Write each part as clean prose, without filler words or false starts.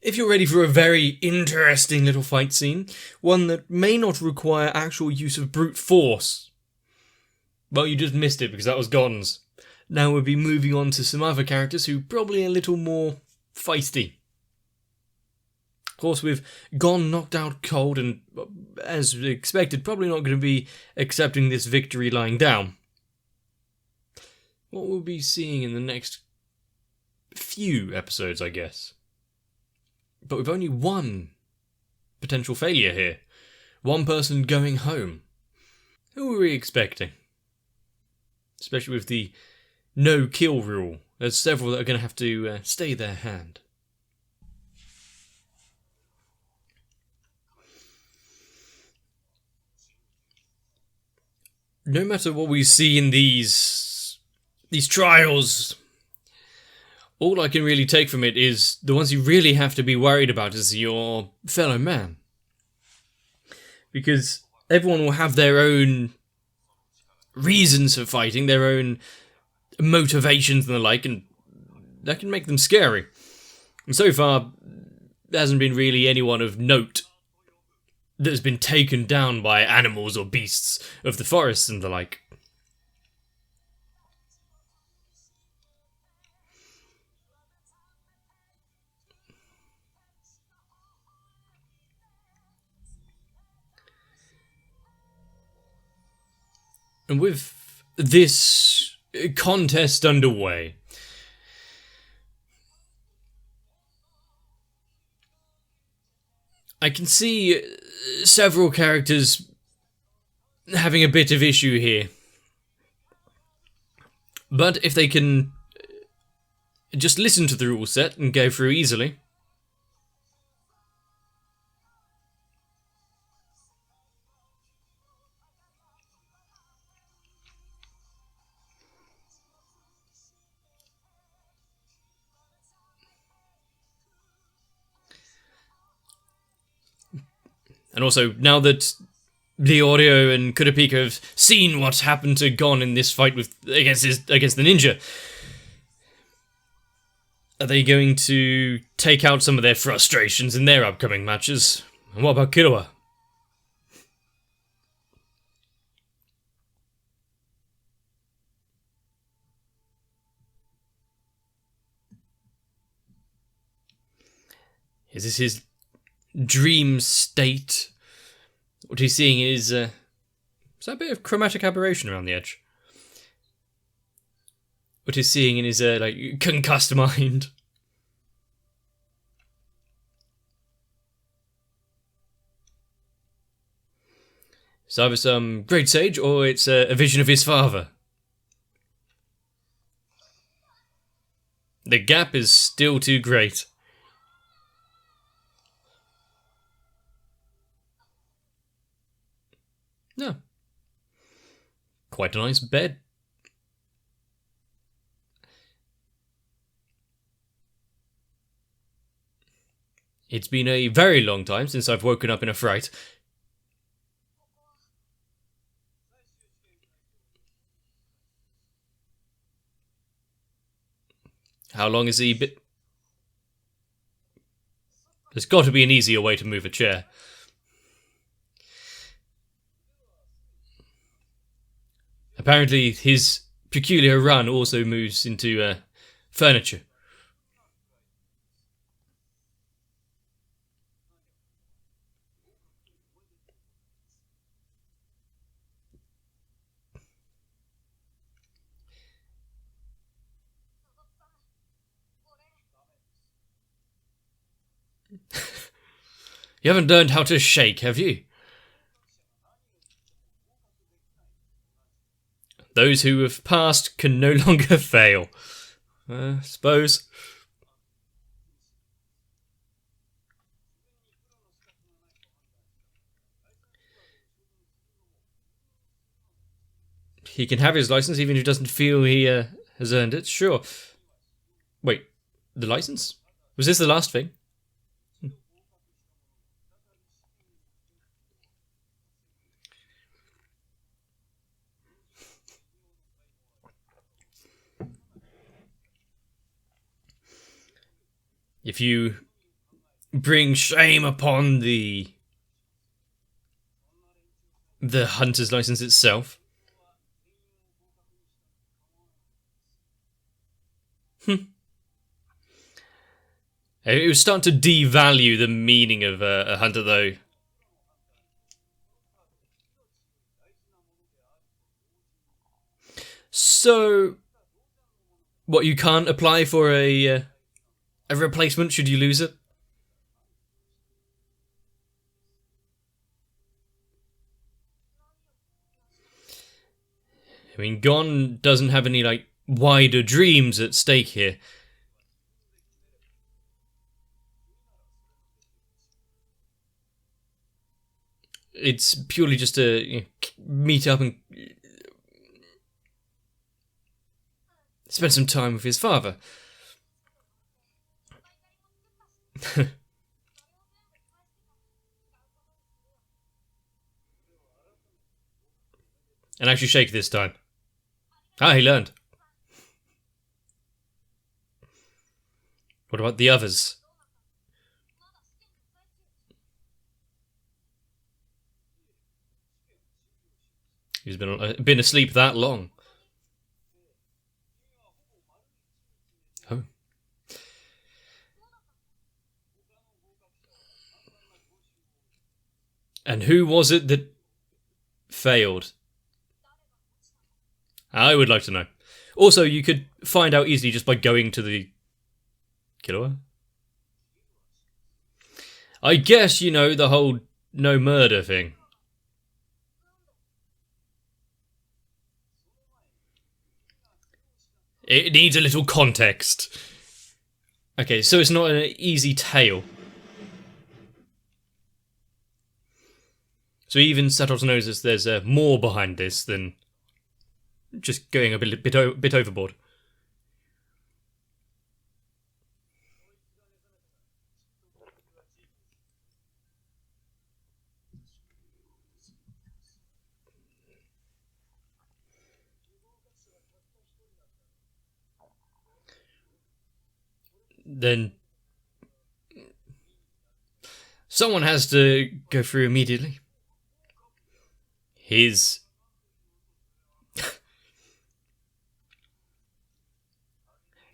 If you're ready for a very interesting little fight scene, one that may not require actual use of brute force, well, you just missed it because that was Gon's. Now we'll be moving on to some other characters who are probably a little more feisty. Of course, with Gon knocked out cold and, as expected, probably not going to be accepting this victory lying down. What we'll be seeing in the next few episodes, I guess. But with only one potential failure here. One person going home. Who were we expecting? Especially with the no-kill rule. There's several that are going to have to stay their hand. No matter what we see in these trials, all I can really take from it is the ones you really have to be worried about is your fellow man. Because everyone will have their own reasons for fighting, their own motivations and the like, and that can make them scary. And so far, there hasn't been really anyone of note that has been taken down by animals or beasts of the forest and the like. And with this contest underway, I can see several characters having a bit of issue here. But if they can just listen to the rule set and go through easily, and also, now that Leorio and Kurapika have seen what's happened to Gon in this fight against the ninja, are they going to take out some of their frustrations in their upcoming matches? And what about Killua? Is this his dream state? What he's seeing is that a bit of chromatic aberration around the edge? What he's seeing in his concussed mind. It's either some great sage or it's a vision of his father. The gap is still too great. No. Quite a nice bed. It's been a very long time since I've woken up in a fright. How long is he been? There's got to be an easier way to move a chair. Apparently, his peculiar run also moves into furniture. You haven't learned how to shake, have you? Those who have passed can no longer fail. I suppose. He can have his license even if he doesn't feel he has earned it, sure. Wait, the license? Was this the last thing? If you bring shame upon the hunter's license itself. It was starting to devalue the meaning of a hunter, though. So, what, you can't apply for a replacement should you lose it? I mean, Gon doesn't have any, like, wider dreams at stake here. It's purely just to meet up and spend some time with his father. And actually shake this time. Ah, he learned. What about the others? He's been asleep that long. Oh. And who was it that failed? I would like to know. Also, you could find out easily just by going to the Killua. I guess, you know, the whole no murder thing. It needs a little context. Okay, so it's not an easy tale. So even Satoru knows there's more behind this than just going a bit overboard. Then someone has to go through immediately.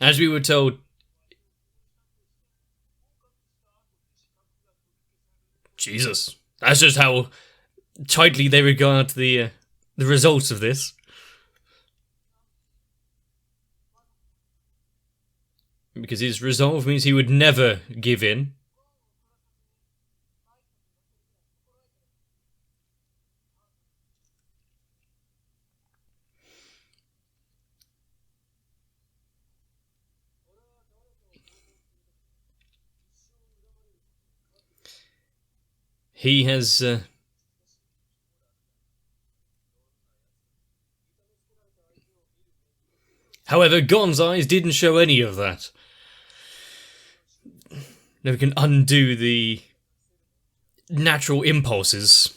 As we were told, Jesus, that's just how tightly they regard the results of this. Because his resolve means he would never give in. He has... However, Gon's eyes didn't show any of that. Never can undo the natural impulses.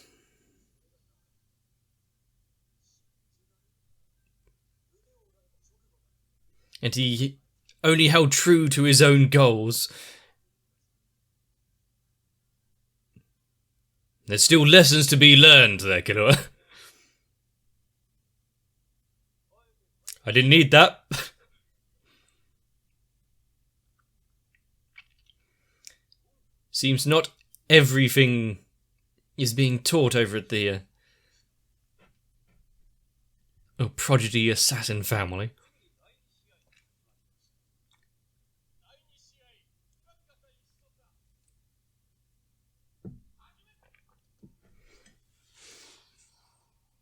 And he only held true to his own goals. There's still lessons to be learned there, Killua. I didn't need that. Seems not everything is being taught over at the prodigy assassin family.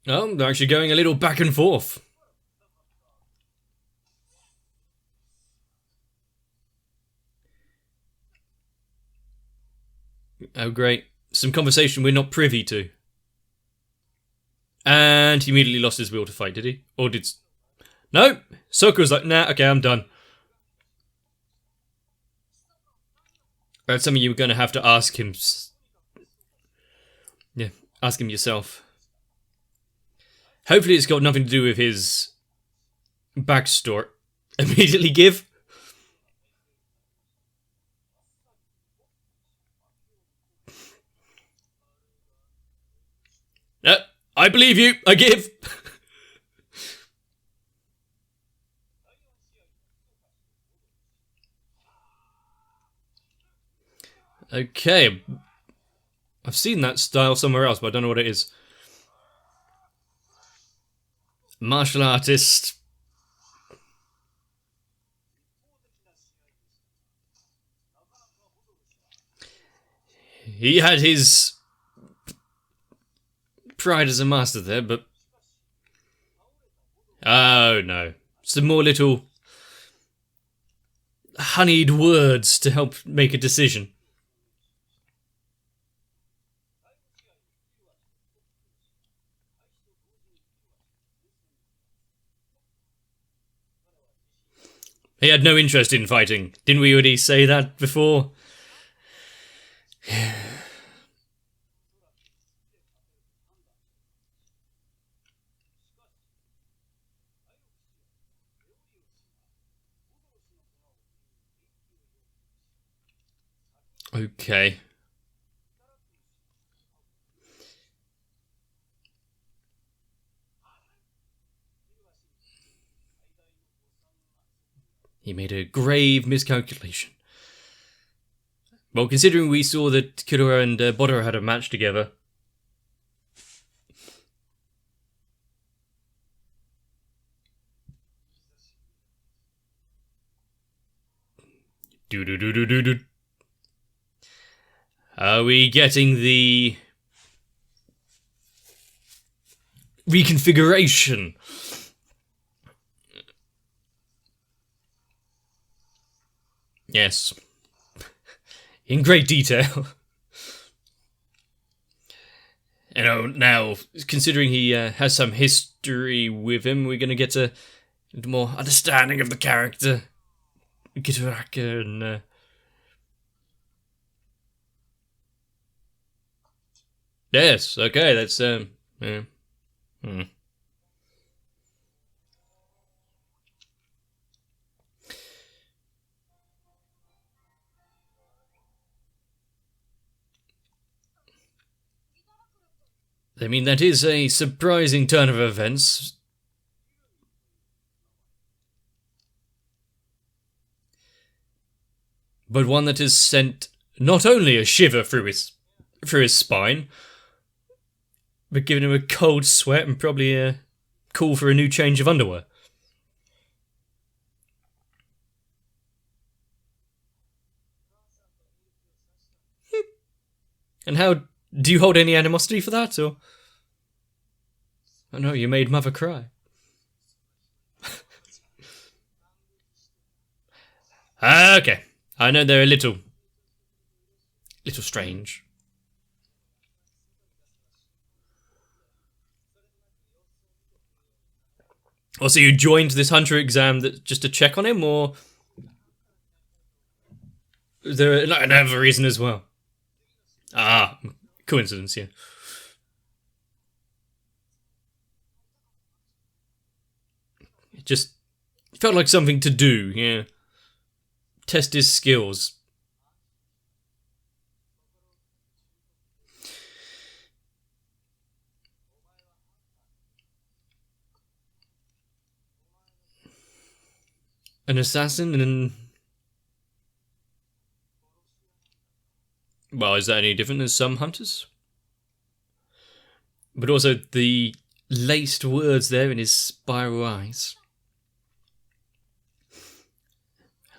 Oh, they're actually going a little back and forth. Oh, great. Some conversation we're not privy to. And he immediately lost his will to fight, did he? Or did... No! Soku's like, nah, okay, I'm done. That's something you were going to have to ask him. Yeah, ask him yourself. Hopefully it's got nothing to do with his backstory. Immediately give. I believe you. I give. Okay. I've seen that style somewhere else, but I don't know what it is. Martial artist. He had his pride as a master there, but... Oh, no. Some more little honeyed words to help make a decision. He had no interest in fighting. Didn't we already say that before? Okay. He made a grave miscalculation. Well, considering we saw that Killua and Bodora had a match together. Do. Are we getting the reconfiguration? Yes. In great detail. You know, now, considering he has some history with him, we're going to get a little more understanding of the character. Gittarackur and... Yes, okay, that's... Yeah. I mean, that is a surprising turn of events. But one that has sent not only a shiver through his spine, but given him a cold sweat and probably a call for a new change of underwear. And how... Do you hold any animosity for that, or...? Oh no, you made Mother cry. Okay. I know they're a little strange. Also, you joined this hunter exam just to check on him, or... Is there another reason as well? Ah, coincidence, yeah. It just felt like something to do, yeah. Test his skills. An assassin and... Well, is that any different than some hunters? But also the laced words there in his spiral eyes.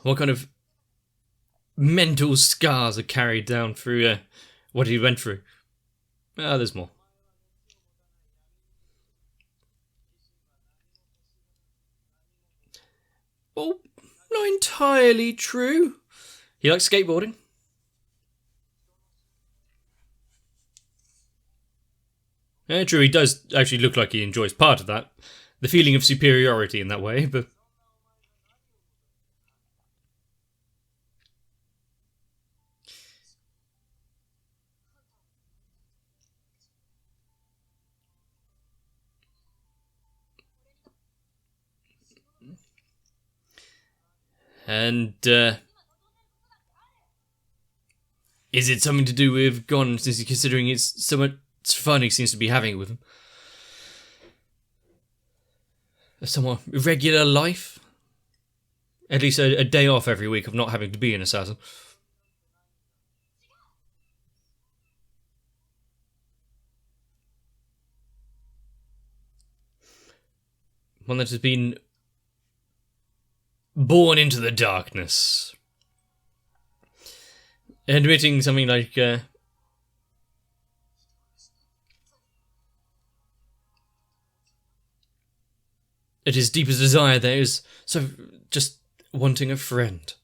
What kind of mental scars are carried down through what he went through? Ah, there's more. Well, not entirely true. He likes skateboarding. Yeah, true, he does actually look like he enjoys part of that. The feeling of superiority in that way, but... And, is it something to do with Gon, since considering it's so much fun he seems to be having with him? a somewhat irregular life. At least a day off every week of not having to be an assassin. One that has been born into the darkness. Admitting something like, that his deepest desire there is so just wanting a friend.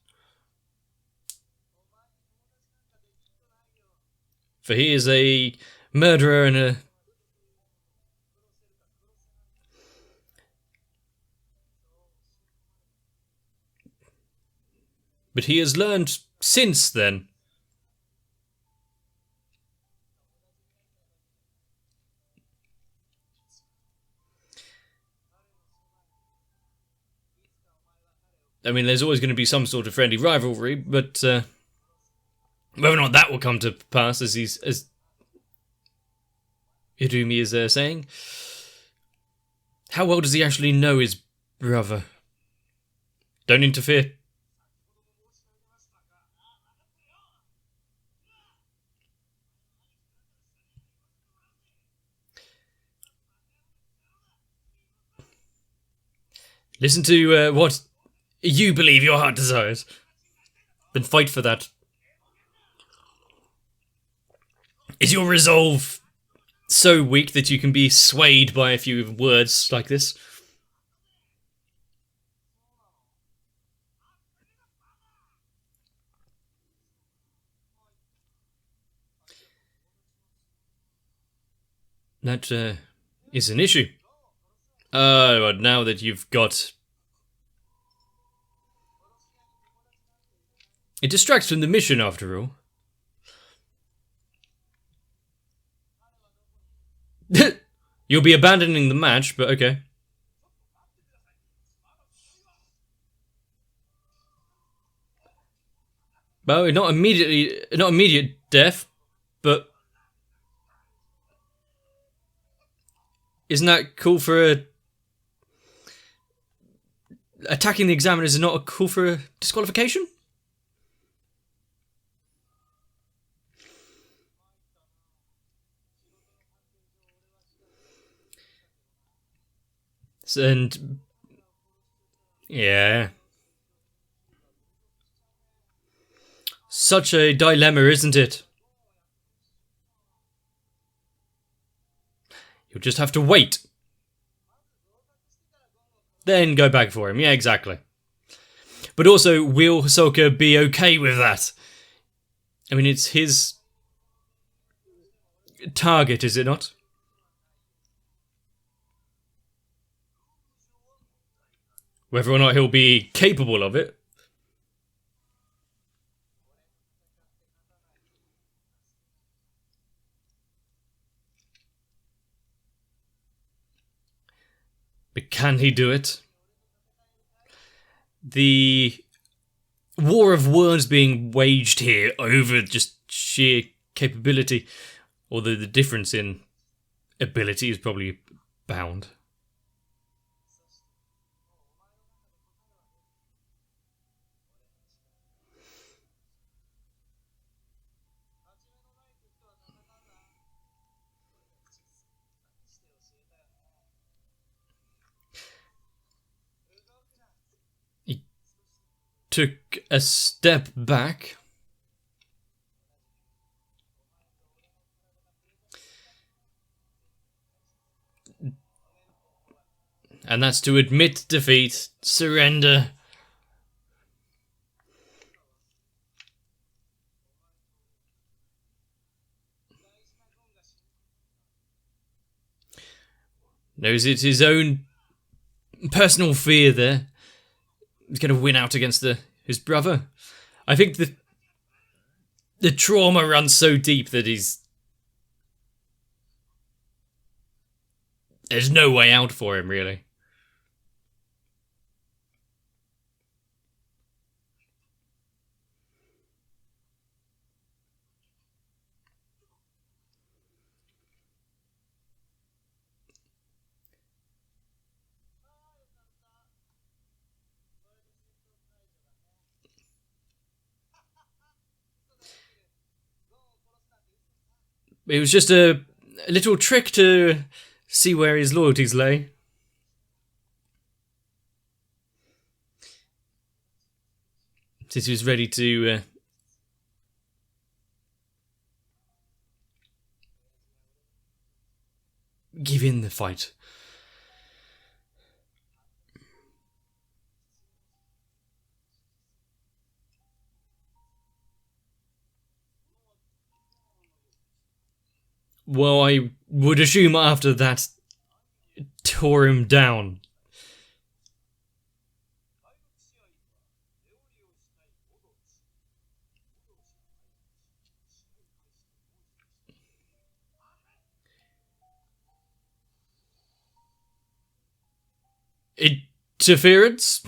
For he is a murderer and a... But he has learned since then. I mean, there's always going to be some sort of friendly rivalry, but whether or not that will come to pass, as Hirumi is saying, how well does he actually know his brother? Don't interfere. Listen to what you believe your heart desires. Then fight for that. Is your resolve so weak that you can be swayed by a few words like this? That is an issue. But now that you've got... It distracts from the mission, after all. You'll be abandoning the match, but okay. Well, not immediate death, but... Isn't that cool for a... Attacking the examiners is not a call for a disqualification? And... Yeah. Such a dilemma, isn't it? You'll just have to wait. Then go back for him. Yeah, exactly. But also, will Hisoka be okay with that? I mean, it's his target, is it not? Whether or not he'll be capable of it. But can he do it? The war of words being waged here over just sheer capability, although the difference in ability is probably bound. Took a step back. And that's to admit defeat, surrender. Knows it's his own personal fear there. He's going to win out against his brother. I think the trauma runs so deep that there's no way out for him, really. It was just a little trick to see where his loyalties lay. Since he was ready to give in the fight. Well, I would assume after that tore him down. Interference?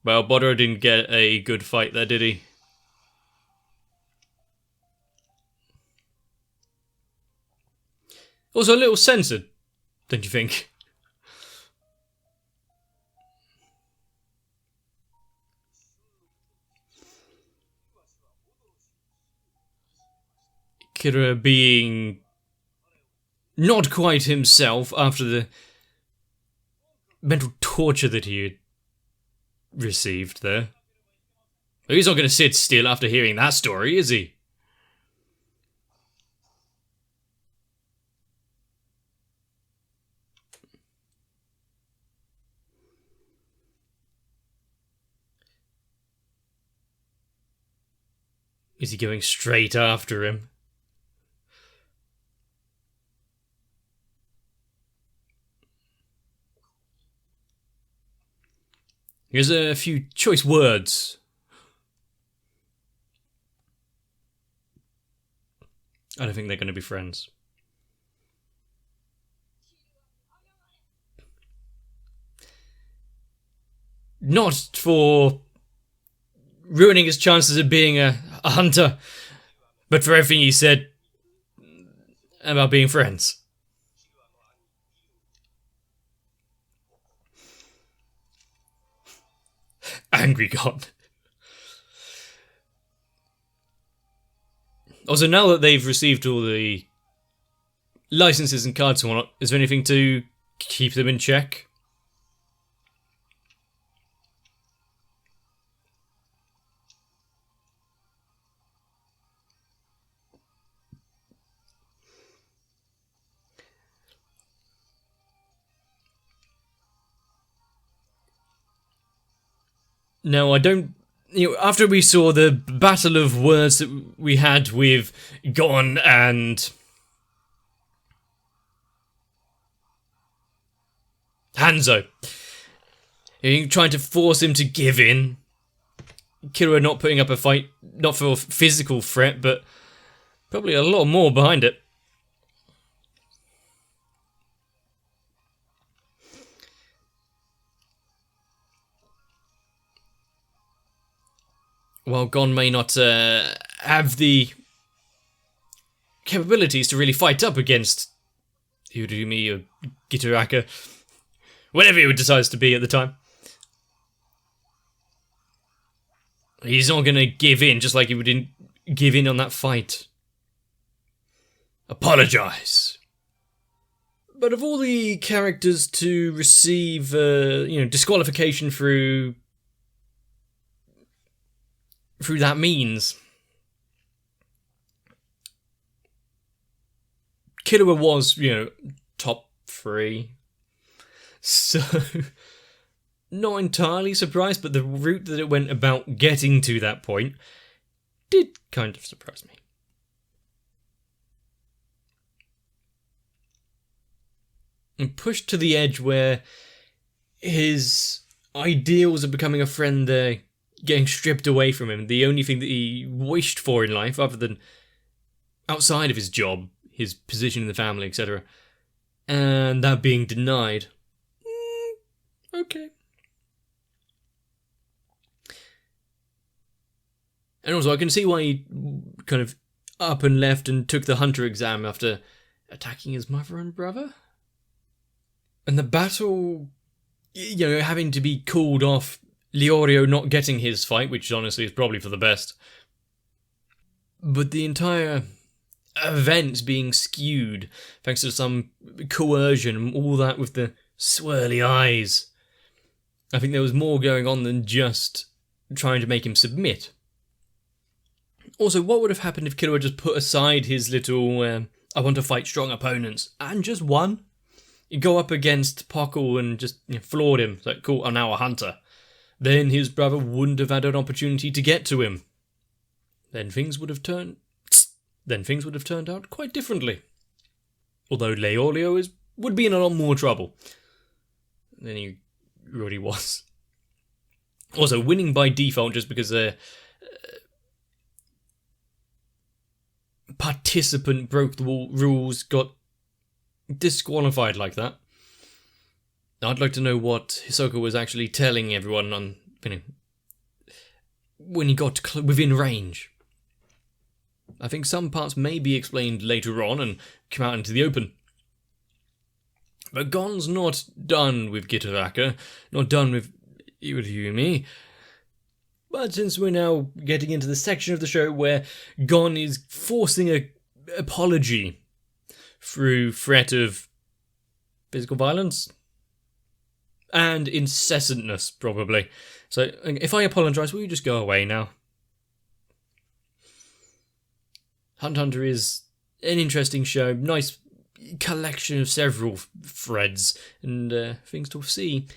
Well, Bodro didn't get a good fight there, did he? Also a little censored, don't you think? Killua being not quite himself after the mental torture that he had received there. He's not going to sit still after hearing that story, is he? Is he going straight after him? Here's a few choice words. I don't think they're going to be friends. Not for ruining his chances of being a hunter, but for everything he said about being friends. Angry God. Also, now that they've received all the licenses and cards and whatnot, is there anything to keep them in check? No, I don't. After we saw the battle of words that we had with Gon and Hanzo, trying to force him to give in, Killua not putting up a fight, not for physical threat, but probably a lot more behind it. While Gon may not have the capabilities to really fight up against Urumi or Gittarackur, whatever he decides to be at the time, he's not going to give in, just like he wouldn't give in on that fight. Apologize. But of all the characters to receive, disqualification through that means, Killua was, top 3. So, not entirely surprised, but the route that it went about getting to that point did kind of surprise me. And pushed to the edge where his ideals of becoming a friend there getting stripped away from him. The only thing that he wished for in life, other than outside of his job, his position in the family, etc., and that being denied. Okay. And also, I can see why he kind of up and left and took the hunter exam after attacking his mother and brother. And the battle, having to be called off, Leorio not getting his fight, which honestly is probably for the best. But the entire event being skewed thanks to some coercion and all that with the swirly eyes. I think there was more going on than just trying to make him submit. Also, what would have happened if Killua just put aside his little, I want to fight strong opponents, and just won? You go up against Pockle and just floored him. It's like, cool, I'm now a hunter. Then his brother wouldn't have had an opportunity to get to him. Then things would have turned out quite differently. Although Leolio would be in a lot more trouble than he already was. Also, winning by default just because a participant broke the rules, got disqualified like that. I'd like to know what Hisoka was actually telling everyone on, when he got within range. I think some parts may be explained later on and come out into the open. But Gon's not done with Gittarackur, not done with Iwatayumi. But since we're now getting into the section of the show where Gon is forcing an apology through threat of physical violence and incessantness, probably. So, if I apologise, will you just go away now? Hunt Hunter is an interesting show, nice collection of several threads and things to see.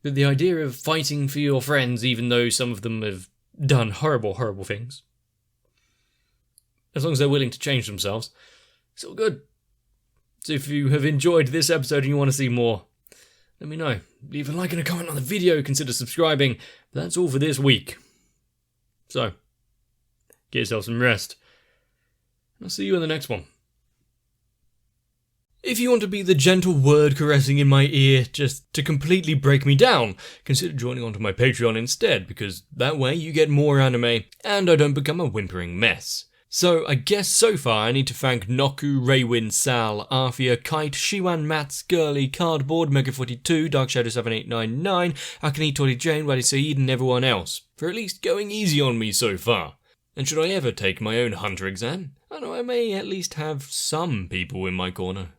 But the idea of fighting for your friends, even though some of them have done horrible, horrible things, as long as they're willing to change themselves, it's all good. So if you have enjoyed this episode and you want to see more, let me know. Leave a like and a comment on the video, consider subscribing. But that's all for this week. So, get yourself some rest. I'll see you in the next one. If you want to be the gentle word caressing in my ear just to completely break me down, consider joining onto my Patreon instead, because that way you get more anime and I don't become a whimpering mess. So I guess so far I need to thank Noku, Raywin, Sal, Arthia, Kite, Shiwan, Mats, Girly, Cardboard, Mega42, Darkshadow7899, Akane, Tori Jane, Wadi Saeed and everyone else for at least going easy on me so far. And should I ever take my own Hunter exam, I know I may at least have some people in my corner.